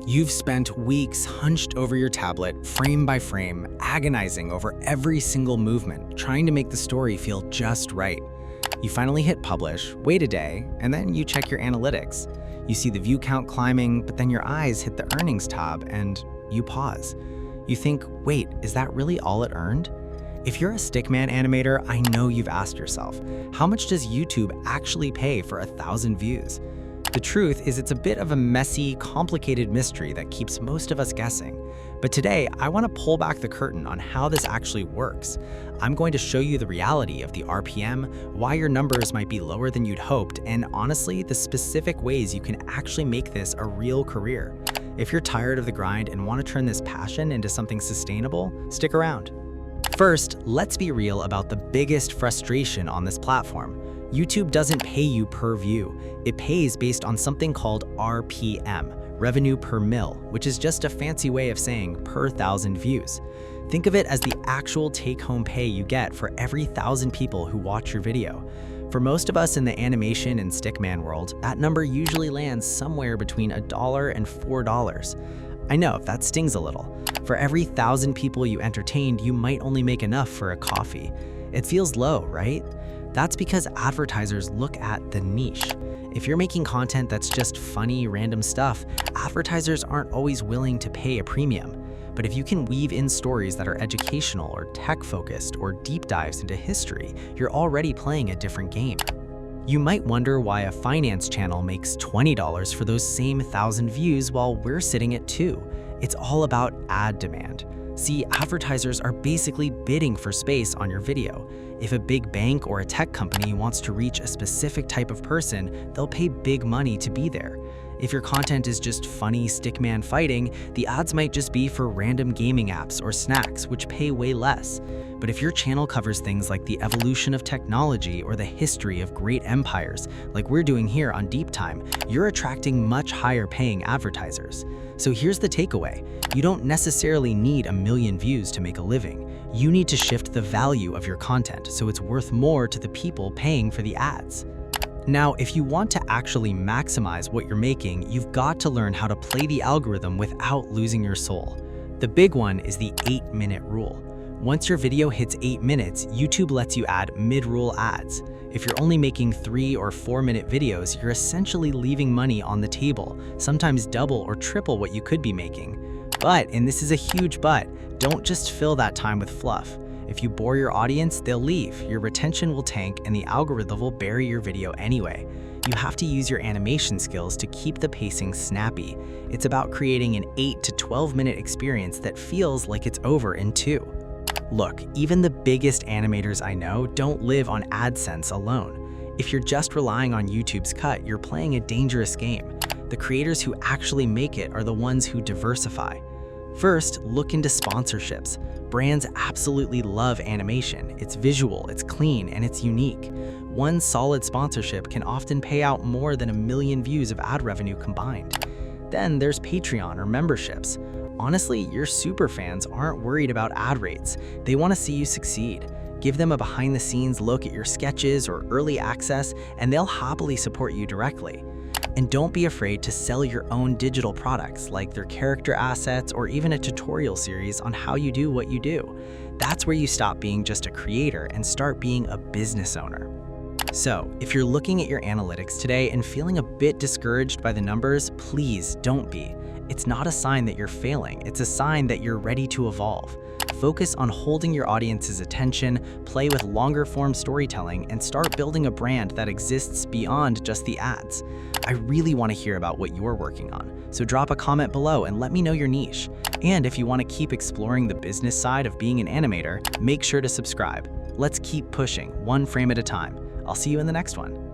You've spent weeks hunched over your tablet, frame by frame, agonizing over every single movement, trying to make the story feel just right. You finally hit publish, wait a day, and then you check your analytics. You see the view count climbing, but then your eyes hit the earnings tab and you pause. You think, wait, is that really all it earned? If you're a Stickman animator, I know you've asked yourself, how much does YouTube actually pay for 1,000 views? The truth is it's a bit of a messy, complicated mystery that keeps most of us guessing. But today, I want to pull back the curtain on how this actually works. I'm going to show you the reality of the RPM, why your numbers might be lower than you'd hoped, and honestly, the specific ways you can actually make this a real career. If you're tired of the grind and want to turn this passion into something sustainable, stick around. First, let's be real about the biggest frustration on this platform. YouTube doesn't pay you per view. It pays based on something called RPM, revenue per mil, which is just a fancy way of saying per 1,000 views. Think of it as the actual take-home pay you get for every 1,000 people who watch your video. For most of us in the animation and Stickman world, that number usually lands somewhere between $1 and $4. I know, that stings a little. For every 1,000 people you entertained, you might only make enough for a coffee. It feels low, right? That's because advertisers look at the niche. If you're making content that's just funny, random stuff, advertisers aren't always willing to pay a premium. But if you can weave in stories that are educational or tech-focused or deep dives into history, you're already playing a different game. You might wonder why a finance channel makes $20 for those same 1,000 views while we're sitting at 2. It's all about ad demand. See, advertisers are basically bidding for space on your video. If a big bank or a tech company wants to reach a specific type of person, they'll pay big money to be there. If your content is just funny Stickman fighting, the ads might just be for random gaming apps or snacks, which pay way less. But if your channel covers things like the evolution of technology or the history of great empires, like we're doing here on Deep Time, you're attracting much higher paying advertisers. So here's the takeaway. You don't necessarily need 1 million views to make a living. You need to shift the value of your content so it's worth more to the people paying for the ads. Now, if you want to actually maximize what you're making, you've got to learn how to play the algorithm without losing your soul. The big one is the 8-minute rule. Once your video hits 8 minutes, YouTube lets you add mid-roll ads. If you're only making 3 or 4-minute videos, you're essentially leaving money on the table, sometimes double or triple what you could be making. But, and this is a huge but, don't just fill that time with fluff. If you bore your audience, they'll leave, your retention will tank, and the algorithm will bury your video anyway. You have to use your animation skills to keep the pacing snappy. It's about creating an 8 to 12-minute experience that feels like it's over in 2. Look, even the biggest animators I know don't live on AdSense alone. If you're just relying on YouTube's cut, you're playing a dangerous game. The creators who actually make it are the ones who diversify. First, look into sponsorships. Brands absolutely love animation. It's visual, it's clean, and it's unique. One solid sponsorship can often pay out more than 1 million views of ad revenue combined. Then there's Patreon or memberships. Honestly, your superfans aren't worried about ad rates. They want to see you succeed. Give them a behind-the-scenes look at your sketches or early access, and they'll happily support you directly. And don't be afraid to sell your own digital products, like their character assets or even a tutorial series on how you do what you do. That's where you stop being just a creator and start being a business owner. So, if you're looking at your analytics today and feeling a bit discouraged by the numbers, please don't be. It's not a sign that you're failing, it's a sign that you're ready to evolve. Focus on holding your audience's attention, play with longer-form storytelling, and start building a brand that exists beyond just the ads. I really want to hear about what you're working on, so drop a comment below and let me know your niche. And if you want to keep exploring the business side of being an animator, make sure to subscribe. Let's keep pushing, one frame at a time. I'll see you in the next one.